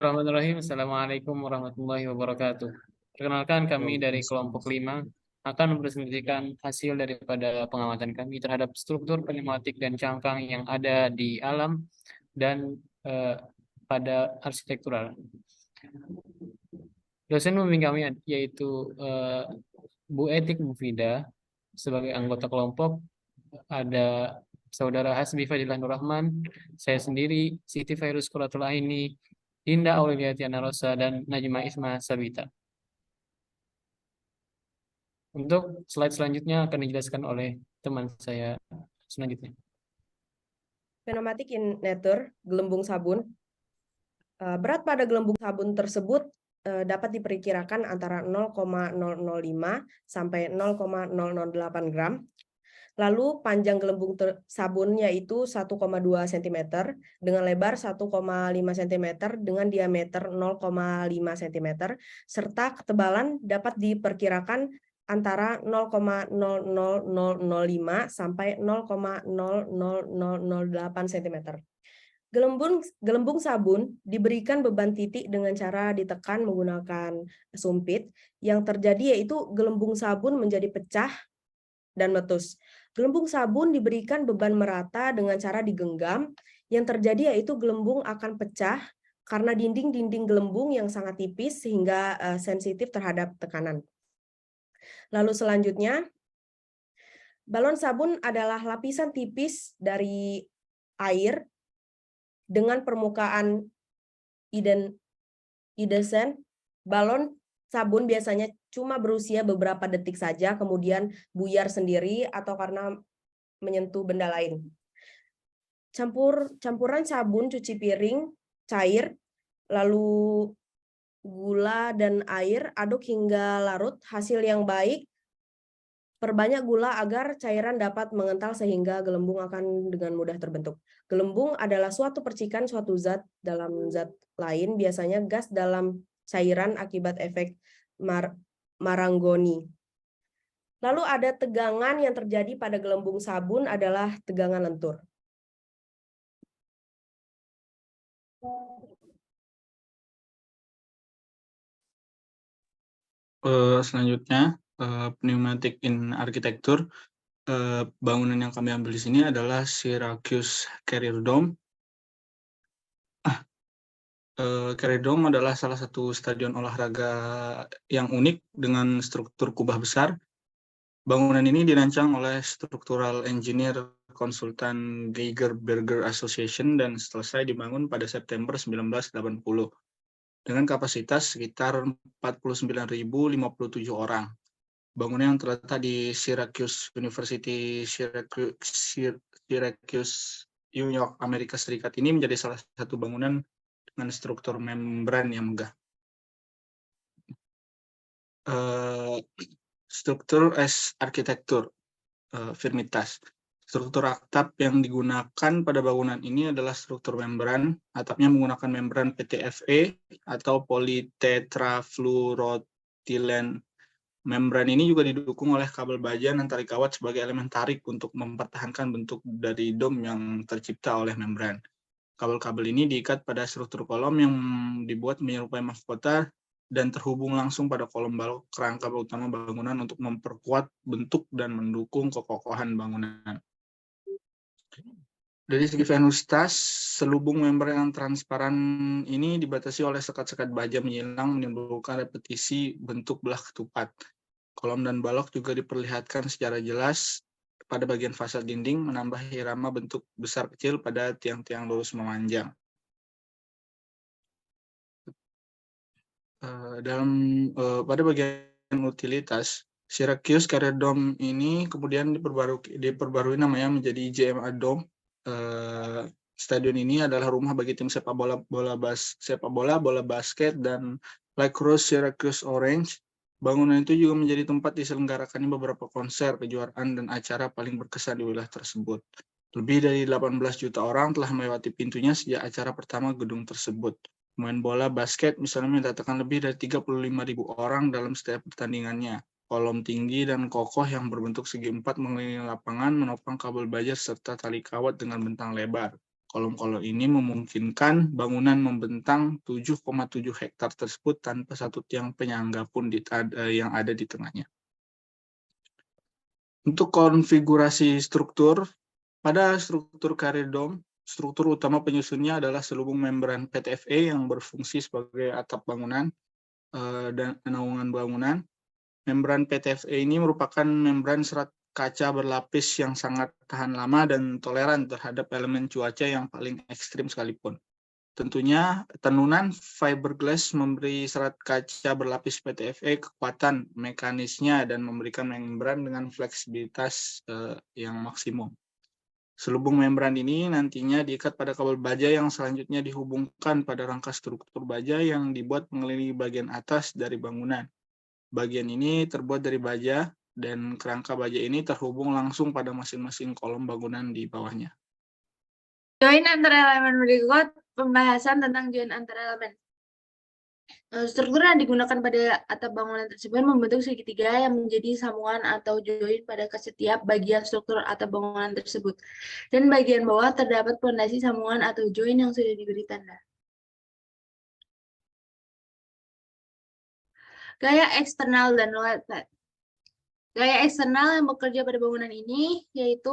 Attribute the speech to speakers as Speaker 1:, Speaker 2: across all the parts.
Speaker 1: Bismillahirrahmanirrahim. Assalamualaikum warahmatullahi wabarakatuh. Perkenalkan, kami dari kelompok 5 akan mempresentasikan hasil daripada pengamatan kami terhadap struktur kinematik dan cangkang yang ada di alam dan pada arsitektural. Dosen pembimbing kami yaitu Bu Etik Mufida. Sebagai anggota kelompok ada Saudara Hasbi Fadilah Nur Rahman, saya sendiri, Siti Fairuz Quratul Aini, Dinda Aulia Tiana Rosa, dan Najma Isma Sabita. Untuk slide selanjutnya akan dijelaskan oleh teman saya selanjutnya.
Speaker 2: Kinematik in nature, gelembung sabun. Berat pada gelembung sabun tersebut dapat diperkirakan antara 0,005 sampai 0,008 gram. Lalu panjang gelembung sabun yaitu 1,2 cm dengan lebar 1,5 cm dengan diameter 0,5 cm serta ketebalan dapat diperkirakan antara 0,00005 sampai 0,00008 cm. Gelembung sabun diberikan beban titik dengan cara ditekan menggunakan sumpit. Yang terjadi yaitu gelembung sabun menjadi pecah dan meletus. Gelembung sabun diberikan beban merata dengan cara digenggam. Yang terjadi yaitu gelembung akan pecah karena dinding-dinding gelembung yang sangat tipis sehingga sensitif terhadap tekanan. Lalu selanjutnya, balon sabun adalah lapisan tipis dari air dengan permukaan idesen. Balon sabun biasanya cuma berusia beberapa detik saja, kemudian buyar sendiri atau karena menyentuh benda lain. Campuran sabun cuci piring cair, lalu gula dan air, aduk hingga larut. Hasil yang baik, perbanyak gula agar cairan dapat mengental sehingga gelembung akan dengan mudah terbentuk. Gelembung adalah suatu percikan suatu zat dalam zat lain, biasanya gas dalam cairan akibat efek Marangoni. Lalu ada tegangan yang terjadi pada gelembung sabun adalah tegangan lentur.
Speaker 3: Selanjutnya, pneumatic in architecture. Bangunan yang kami ambil di sini adalah Syracuse Carrier Dome. Carrier Dome adalah salah satu stadion olahraga yang unik dengan struktur kubah besar. Bangunan ini dirancang oleh structural engineer konsultan Geiger Berger Association dan selesai dibangun pada September 1980 dengan kapasitas sekitar 49.057 orang. Bangunan yang terletak di Syracuse University, Syracuse, New York, Amerika Serikat ini menjadi salah satu bangunan dengan struktur membran yang megah. Struktur as arsitektur, firmitas. Struktur atap yang digunakan pada bangunan ini adalah struktur membran. Atapnya menggunakan membran PTFE atau polytetrafluoroethylene. Membran ini juga didukung oleh kabel baja dan tali kawat sebagai elemen tarik untuk mempertahankan bentuk dari dom yang tercipta oleh membran. Kabel-kabel ini diikat pada struktur kolom yang dibuat menyerupai mahkota dan terhubung langsung pada kolom balok kerangka utama bangunan untuk memperkuat bentuk dan mendukung kekokohan bangunan. Dari segi venusitas, selubung membran yang transparan ini dibatasi oleh sekat-sekat baja menyilang menimbulkan repetisi bentuk belah ketupat. Kolom dan balok juga diperlihatkan secara jelas pada bagian fasad dinding, menambah irama bentuk besar kecil pada tiang-tiang lurus memanjang. Pada bagian utilitas, Syracuse Carrier Dome ini kemudian diperbarui namanya menjadi JMA Dome. Stadion ini adalah rumah bagi tim sepak bola, bola basket, dan lacrosse Syracuse Orange. Bangunan itu juga menjadi tempat diselenggarakannya beberapa konser, kejuaraan, dan acara paling berkesan di wilayah tersebut. Lebih dari 18 juta orang telah melewati pintunya sejak acara pertama gedung tersebut. Pemain bola basket misalnya mendatangkan lebih dari 35.000 orang dalam setiap pertandingannya. Kolom tinggi dan kokoh yang berbentuk segi empat mengelilingi lapangan menopang kabel baja serta tali kawat dengan bentang lebar. Kolom-kolom ini memungkinkan bangunan membentang 7,7 hektar tersebut tanpa satu tiang penyangga pun yang ada di tengahnya. Untuk konfigurasi struktur, pada struktur carrier dome, struktur utama penyusunnya adalah selubung membran PTFE yang berfungsi sebagai atap bangunan dan naungan bangunan. Membran PTFE ini merupakan membran serat kaca berlapis yang sangat tahan lama dan toleran terhadap elemen cuaca yang paling ekstrim sekalipun. Tentunya, tenunan fiberglass memberi serat kaca berlapis PTFE kekuatan mekanisnya dan memberikan membran dengan fleksibilitas yang maksimum. Selubung membran ini nantinya diikat pada kabel baja yang selanjutnya dihubungkan pada rangka struktur baja yang dibuat mengelilingi bagian atas dari bangunan. Bagian ini terbuat dari baja dan kerangka baja ini terhubung langsung pada masing-masing kolom bangunan di bawahnya.
Speaker 4: Join antara elemen berikut, pembahasan tentang join antara elemen. Struktur yang digunakan pada atap bangunan tersebut membentuk segitiga yang menjadi sambungan atau join pada setiap bagian struktur atap bangunan tersebut. Dan bagian bawah terdapat pondasi sambungan atau join yang sudah diberi tanda. Gaya eksternal dan outlet. Gaya eksternal yang bekerja pada bangunan ini yaitu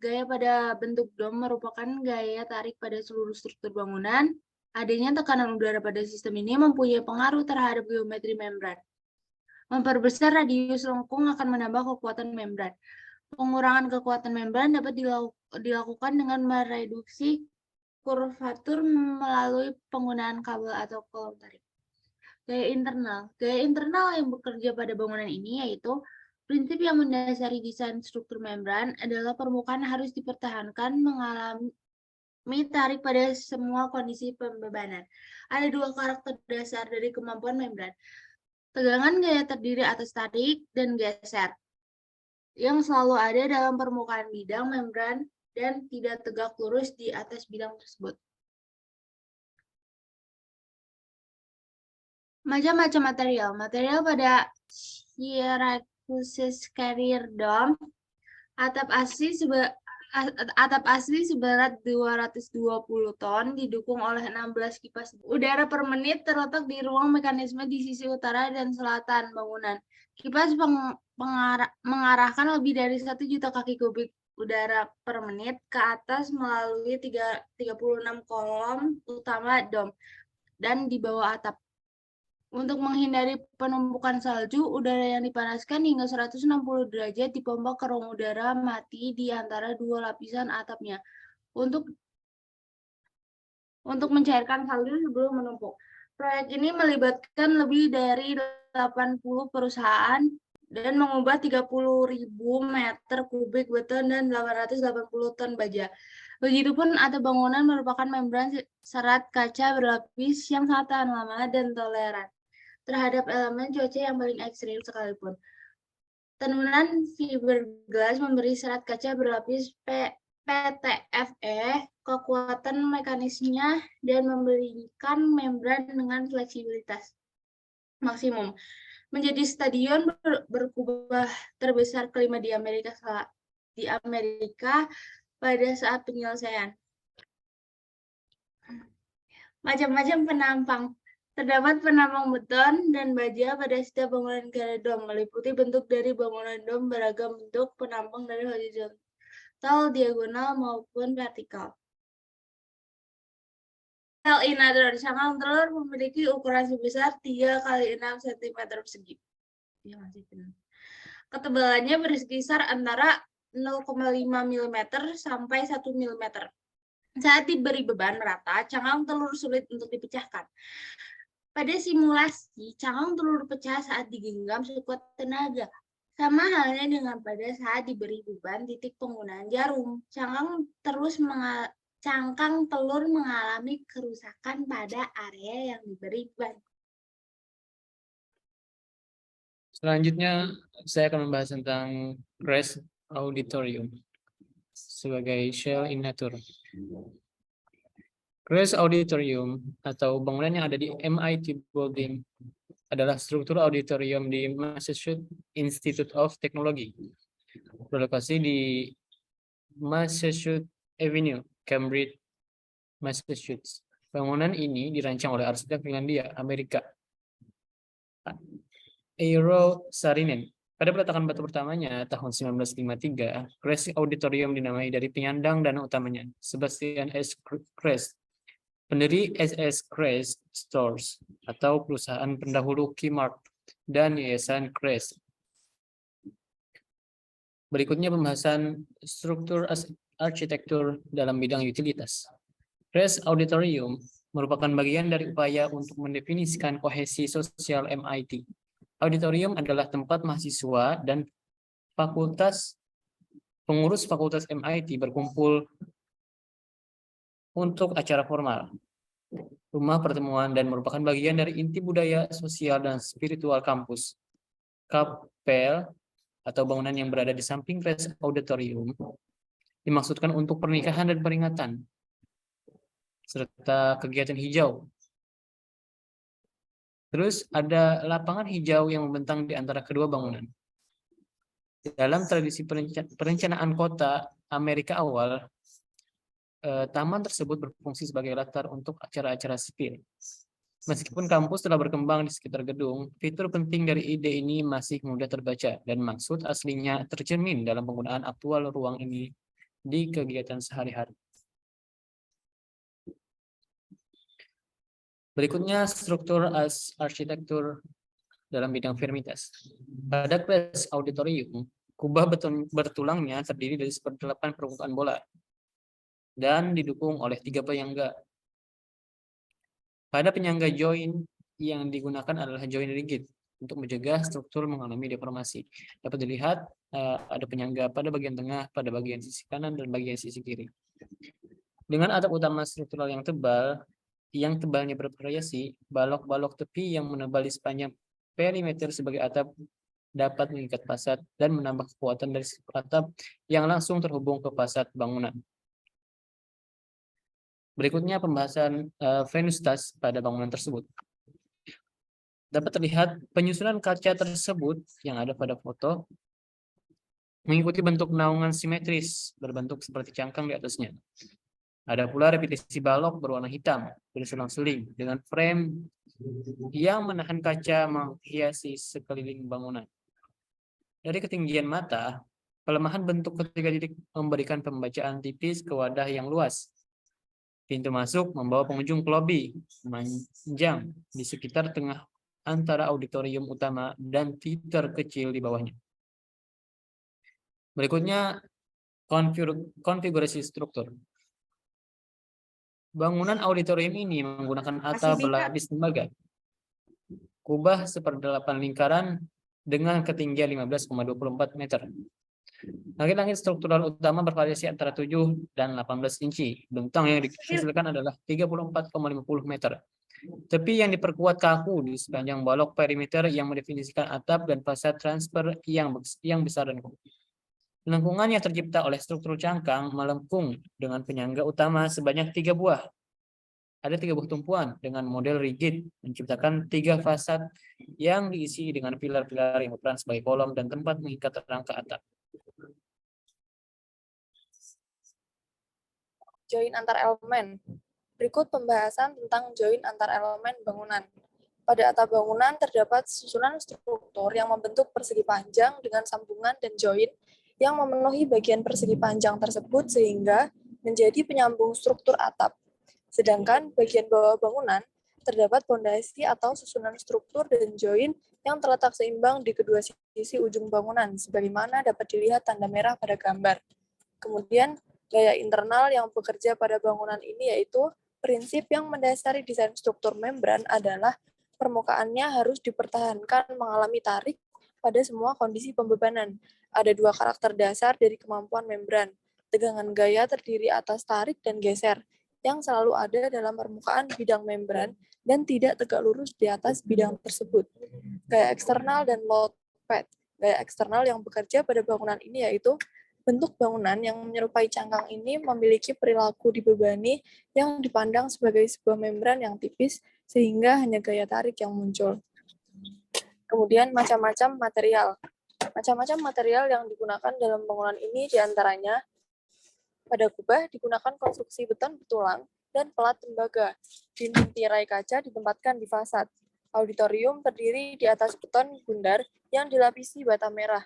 Speaker 4: gaya pada bentuk dom merupakan gaya tarik pada seluruh struktur bangunan. Adanya tekanan udara pada sistem ini mempunyai pengaruh terhadap geometri membran. Memperbesar radius lengkung akan menambah kekuatan membran. Pengurangan kekuatan membran dapat dilakukan dengan mereduksi kurvatur melalui penggunaan kabel atau kolom tarik. Gaya internal. Gaya internal yang bekerja pada bangunan ini yaitu prinsip yang mendasari desain struktur membran adalah permukaan harus dipertahankan mengalami tarik pada semua kondisi pembebanan. Ada dua karakter dasar dari kemampuan membran. Tegangan gaya terdiri atas tarik dan geser, yang selalu ada dalam permukaan bidang membran dan tidak tegak lurus di atas bidang tersebut. Macam-macam material. Material pada Syracuse Carrier Dome, atap asli seberat 220 ton didukung oleh 16 kipas udara per menit terletak di ruang mekanisme di sisi utara dan selatan bangunan. Kipas mengarahkan lebih dari 1 juta kaki kubik udara per menit ke atas melalui 36 kolom utama dom dan di bawah atap. Untuk menghindari penumpukan salju, udara yang dipanaskan hingga 160 derajat dipompa ke ruang udara mati di antara dua lapisan atapnya untuk mencairkan salju sebelum menumpuk. Proyek ini melibatkan lebih dari 80 perusahaan dan mengubah 30.000 meter kubik beton dan 880 ton baja. Begitupun atap bangunan merupakan membran serat kaca berlapis yang sangat tahan lama dan toleran terhadap elemen cuaca yang paling ekstrim sekalipun. Tenunan fiberglass memberi serat kaca berlapis PTFE kekuatan mekanisnya dan memberikan membran dengan fleksibilitas maksimum. Menjadi stadion berkubah terbesar kelima di Amerika pada saat penyelesaian. Macam-macam penampang. Terdapat penampang beton dan baja pada setiap bangunan carrier dome, meliputi bentuk dari bangunan dom beragam bentuk penampang dari horizontal, diagonal, maupun vertikal. Sel inadron cangkang telur memiliki ukuran sebesar 3 x 6 cm persegi. Ketebalannya berkisar antara 0,5 mm sampai 1 mm. Saat diberi beban merata, cangkang telur sulit untuk dipecahkan. Pada simulasi, cangkang telur pecah saat digenggam sekuat tenaga. Sama halnya dengan pada saat diberi beban titik penggunaan jarum. Cangkang telur mengalami kerusakan pada area yang diberi beban.
Speaker 1: Selanjutnya, saya akan membahas tentang Grace Auditorium sebagai shell in nature. Grace Auditorium atau bangunan yang ada di MIT Building adalah struktur auditorium di Massachusetts Institute of Technology, berlokasi di Massachusetts Avenue, Cambridge, Massachusetts. Bangunan ini dirancang oleh arsitek Finlandia, Amerika, Eero Saarinen. Pada peletakan batu pertamanya tahun 1953, Crest Auditorium dinamai dari penyandang dana utamanya, Sebastian S. Crest, pendiri SS Crest Stores atau perusahaan pendahulu Kmart dan Yayasan Crest. Berikutnya pembahasan struktur arsitektur dalam bidang utilitas. Crest Auditorium merupakan bagian dari upaya untuk mendefinisikan kohesi sosial MIT. Auditorium adalah tempat mahasiswa dan pengurus fakultas MIT berkumpul untuk acara formal, rumah pertemuan, dan merupakan bagian dari inti budaya sosial dan spiritual kampus. Kapel atau bangunan yang berada di samping Crest Auditorium dimaksudkan untuk pernikahan dan peringatan, serta kegiatan hijau. Terus ada lapangan hijau yang membentang di antara kedua bangunan. Dalam tradisi perencanaan kota Amerika awal, taman tersebut berfungsi sebagai latar untuk acara-acara sipil. Meskipun kampus telah berkembang di sekitar gedung, fitur penting dari ide ini masih mudah terbaca dan maksud aslinya tercermin dalam penggunaan aktual ruang ini di kegiatan sehari-hari. Berikutnya struktur arsitektur dalam bidang firmitas. Pada Crest Auditorium, kubah bertulangnya terdiri dari 1/8 permukaan bola dan didukung oleh 3 penyangga. Pada penyangga join yang digunakan adalah join rigid untuk mencegah struktur mengalami deformasi. Dapat dilihat ada penyangga pada bagian tengah, pada bagian sisi kanan, dan bagian sisi kiri. Dengan atap utama struktural yang tebal, yang tebalnya bervariasi, balok-balok tepi yang menebal di sepanjang perimeter sebagai atap dapat mengikat fasad dan menambah kekuatan dari atap yang langsung terhubung ke fasad bangunan. Berikutnya pembahasan venustas pada bangunan tersebut. Dapat terlihat penyusunan kaca tersebut yang ada pada foto mengikuti bentuk naungan simetris berbentuk seperti cangkang di atasnya. Ada pula repetisi balok berwarna hitam berselang-seling dengan frame yang menahan kaca menghiasi sekeliling bangunan. Dari ketinggian mata, pelemahan bentuk ketiga titik memberikan pembacaan tipis ke wadah yang luas. Pintu masuk membawa pengunjung ke lobi panjang di sekitar tengah antara auditorium utama dan teater kecil di bawahnya. Berikutnya konfigurasi struktur. Bangunan auditorium ini menggunakan atap berlapis tembaga. Kubah 1/8 lingkaran dengan ketinggian 15,24 meter. Langit-langit struktural utama bervariasi antara 7 dan 18 inci. Bentang yang dihasilkan adalah 34,50 meter. Tepi yang diperkuat kaku di sepanjang balok perimeter yang mendefinisikan atap dan fasad transfer yang besar dan kukuh. Lengkungan yang tercipta oleh struktur cangkang melengkung dengan penyangga utama sebanyak 3 buah. Ada 3 buah tumpuan dengan model rigid, menciptakan 3 fasad yang diisi dengan pilar-pilar yang berperan sebagai kolom dan tempat mengikat rangka atap.
Speaker 5: Join antar elemen. Berikut pembahasan tentang join antar elemen bangunan. Pada atap bangunan terdapat susunan struktur yang membentuk persegi panjang dengan sambungan dan join yang memenuhi bagian persegi panjang tersebut sehingga menjadi penyambung struktur atap. Sedangkan bagian bawah bangunan terdapat fondasi atau susunan struktur dan join yang terletak seimbang di kedua sisi ujung bangunan, sebagaimana dapat dilihat tanda merah pada gambar. Kemudian, gaya internal yang bekerja pada bangunan ini yaitu prinsip yang mendasari desain struktur membran adalah permukaannya harus dipertahankan mengalami tarik pada semua kondisi pembebanan. Ada 2 karakter dasar dari kemampuan membran. Tegangan gaya terdiri atas tarik dan geser, yang selalu ada dalam permukaan bidang membran dan tidak tegak lurus di atas bidang tersebut. Gaya eksternal dan load pad. Gaya eksternal yang bekerja pada bangunan ini yaitu bentuk bangunan yang menyerupai cangkang ini memiliki perilaku dibebani yang dipandang sebagai sebuah membran yang tipis sehingga hanya gaya tarik yang muncul. Kemudian macam-macam material. Macam-macam material yang digunakan dalam bangunan ini diantaranya pada kubah digunakan konstruksi beton betulang dan pelat tembaga. Dinding tirai kaca ditempatkan di fasad. Auditorium terdiri di atas beton bundar yang dilapisi bata merah.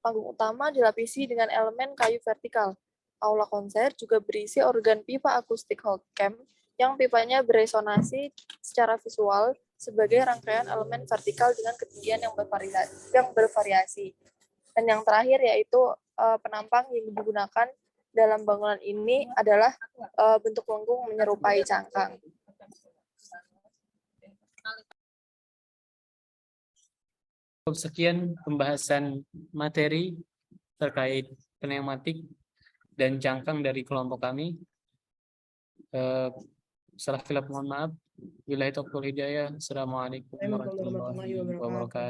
Speaker 5: Panggung utama dilapisi dengan elemen kayu vertikal. Aula konser juga berisi organ pipa akustik Holdcam yang pipanya beresonansi secara visual sebagai rangkaian elemen vertikal dengan ketinggian yang bervariasi. Dan yang terakhir yaitu penampang yang digunakan dalam bangunan ini adalah bentuk lengkung menyerupai cangkang.
Speaker 1: Sekian pembahasan materi terkait pneumatik dan cangkang dari kelompok kami. Salah khilaf mohon maaf. Billahi taufiq wal hidayah. Assalamualaikum warahmatullahi wabarakatuh.